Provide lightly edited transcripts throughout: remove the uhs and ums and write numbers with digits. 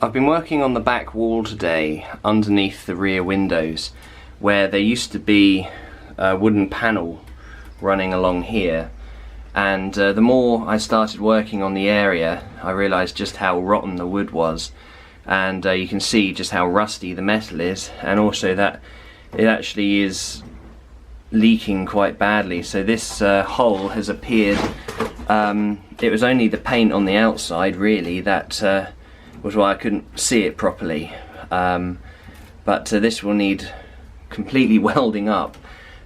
I've been working on the back wall today underneath the rear windows where there used to be a wooden panel running along here, and the more I started working on the area I realised just how rotten the wood was, and you can see just how rusty the metal is, and also that it actually is leaking quite badly. So this hole has appeared. It was only the paint on the outside really that was why I couldn't see it properly, but this will need completely welding up,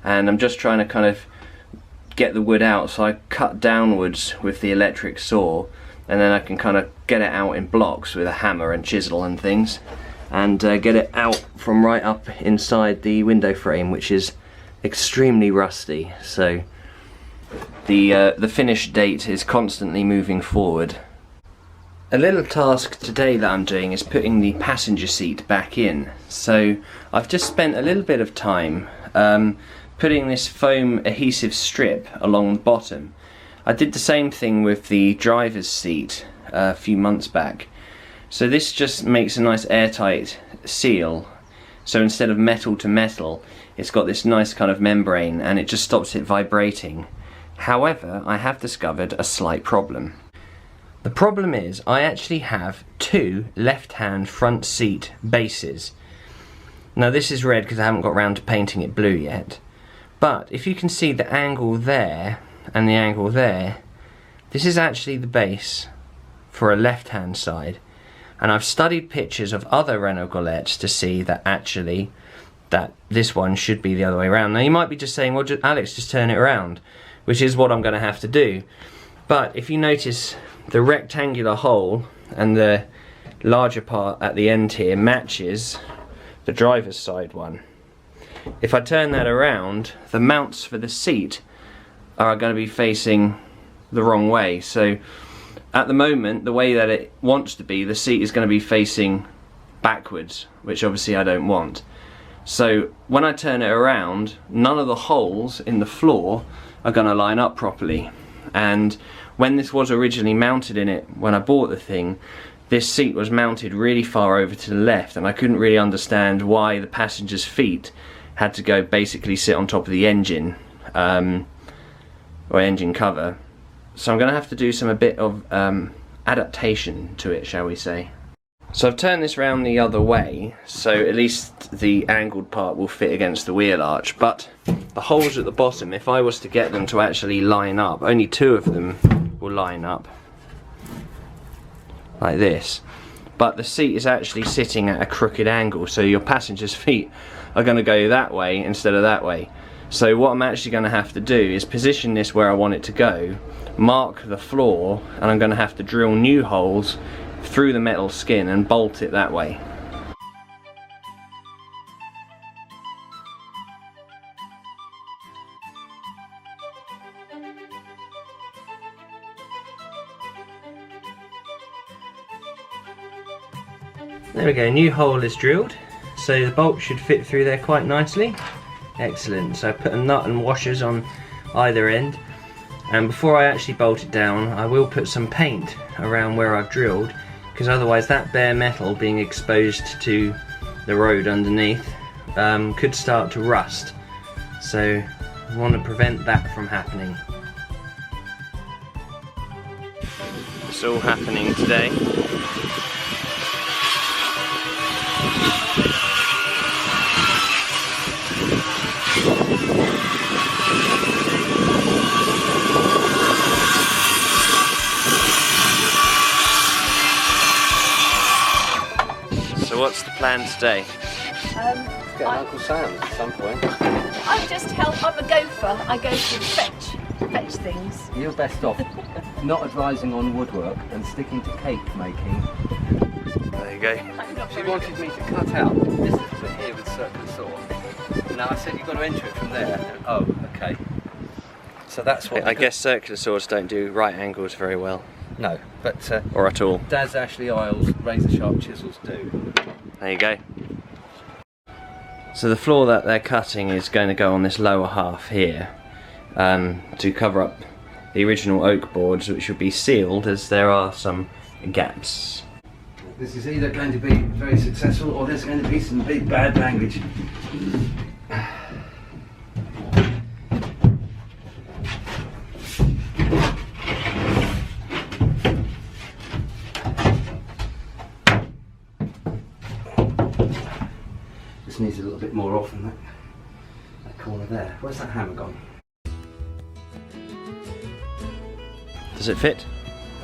and I'm just trying to kind of get the wood out. So I cut downwards with the electric saw, and then I can kind of get it out in blocks with a hammer and chisel and things, and get it out from right up inside the window frame, which is extremely rusty. So the finish date is constantly moving forward. A little task today that I'm doing is putting the passenger seat back in. So I've just spent a little bit of time putting this foam adhesive strip along the bottom. I did the same thing with the driver's seat a few months back. So this just makes a nice airtight seal. So instead of metal to metal, it's got this nice kind of membrane, and it just stops it vibrating. However, I have discovered a slight problem. The problem is I actually have two left-hand front seat bases. Now this is red because I haven't got around to painting it blue yet, but if you can see the angle there and the angle there, this is actually the base for a left-hand side, and I've studied pictures of other Renault Golettes to see that actually that this one should be the other way around. Now you might be just saying, well, Alex, just turn it around, which is what I'm going to have to do. But if you notice, the rectangular hole and the larger part at the end here matches the driver's side one. If I turn that around, the mounts for the seat are going to be facing the wrong way. So at the moment, the way that it wants to be, the seat is going to be facing backwards, which obviously I don't want. So when I turn it around, none of the holes in the floor are going to line up properly. And when this was originally mounted in it, when I bought the thing, this seat was mounted really far over to the left, and I couldn't really understand why the passenger's feet had to go basically sit on top of the engine, or engine cover. So I'm going to have to do a bit of adaptation to it, shall we say. So I've turned this round the other way, so at least the angled part will fit against the wheel arch, but the holes at the bottom, if I was to get them to actually line up, only two of them will line up like this, but the seat is actually sitting at a crooked angle, so your passenger's feet are going to go that way instead of that way. So what I'm actually going to have to do is position this where I want it to go, mark the floor, and I'm going to have to drill new holes through the metal skin and bolt it that way. There we go, new hole is drilled, so the bolt should fit through there quite nicely. Excellent. So I put a nut and washers on either end, and before I actually bolt it down I will put some paint around where I've drilled, because otherwise that bare metal being exposed to the road underneath could start to rust, so I want to prevent that from happening. It's all happening today. So what's the plan today? Get Uncle Sam at some point. I just help. I'm a gopher. I go to fetch things. You're best off not advising on woodwork and sticking to cake making. There you go. She wanted me to cut out this bit here with circular saw. Now I said you've got to enter it from there. Oh, okay. So that's what I guess circular saws don't do right angles very well. No, but or at all. Dad's Ashley Isles razor sharp chisels do. There you go. So the floor that they're cutting is going to go on this lower half here, to cover up the original oak boards, which will be sealed as there are some gaps. This is either going to be very successful or there's going to be some big bad language. This needs a little bit more off than that corner there. Where's that hammer gone? Does it fit?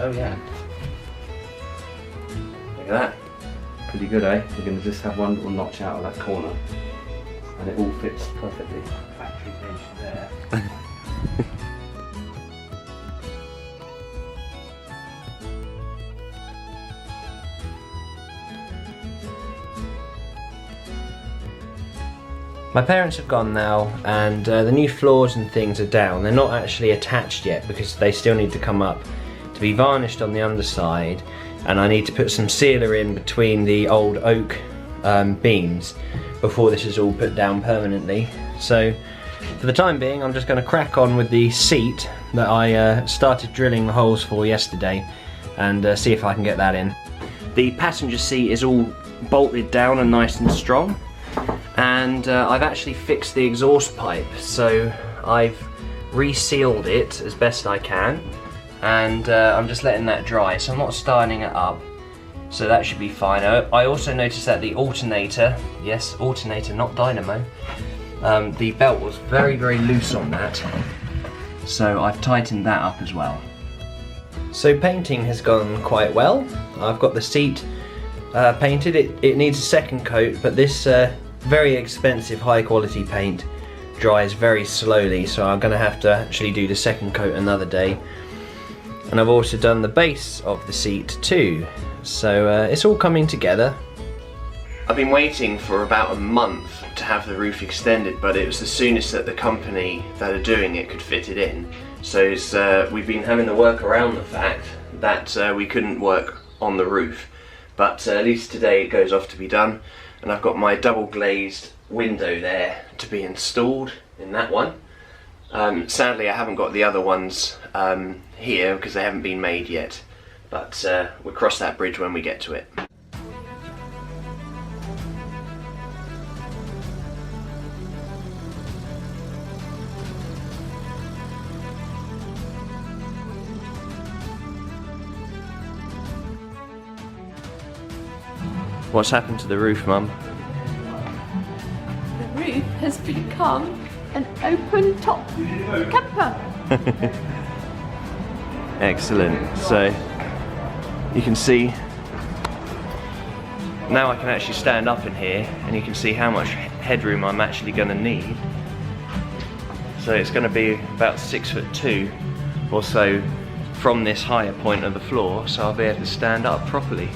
Oh yeah. Look at that. Pretty good, eh? We're going to just have one little notch out of that corner and it all fits perfectly. Factory edge there. My parents have gone now, and the new floors and things are down. They're not actually attached yet because they still need to come up to be varnished on the underside, and I need to put some sealer in between the old oak beams before this is all put down permanently. So for the time being, I'm just going to crack on with the seat that I started drilling the holes for yesterday and see if I can get that in. The passenger seat is all bolted down and nice and strong. And I've actually fixed the exhaust pipe, so I've resealed it as best I can, and I'm just letting that dry, so I'm not starting it up, so that should be fine. I also noticed that the alternator, yes, alternator, not dynamo, the belt was very, very loose on that, so I've tightened that up as well. So painting has gone quite well. I've got the seat painted. It needs a second coat, but this very expensive high quality paint dries very slowly, so I'm going to have to actually do the second coat another day. And I've also done the base of the seat too, so it's all coming together. I've been waiting for about a month to have the roof extended, but it was the soonest that the company that are doing it could fit it in. So we've been having to work around the fact that we couldn't work on the roof, but at least today it goes off to be done. And I've got my double glazed window there to be installed in that one. Sadly I haven't got the other ones here because they haven't been made yet, but we'll cross that bridge when we get to it. What's happened to the roof, Mum? The roof has become an open top camper. Excellent. So you can see now I can actually stand up in here, and you can see how much headroom I'm actually going to need. So it's going to be about 6'2" or so from this higher point of the floor, so I'll be able to stand up properly.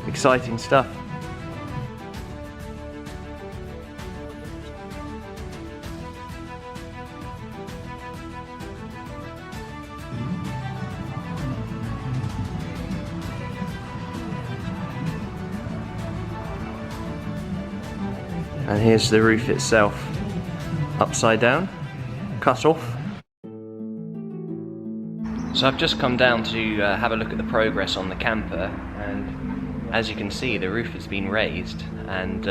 Exciting stuff. And here's the roof itself, upside down, cut off. So I've just come down to have a look at the progress on the camper, and as you can see, the roof has been raised and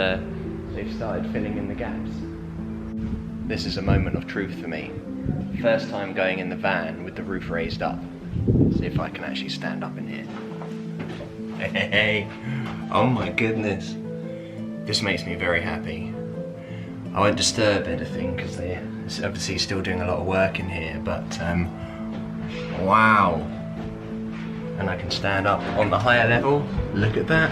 they've started filling in the gaps. This is a moment of truth for me. First time going in the van with the roof raised up. See if I can actually stand up in here. Hey, oh my goodness. This makes me very happy. I won't disturb anything because they're obviously still doing a lot of work in here, but wow. And I can stand up on the higher level. Look at that.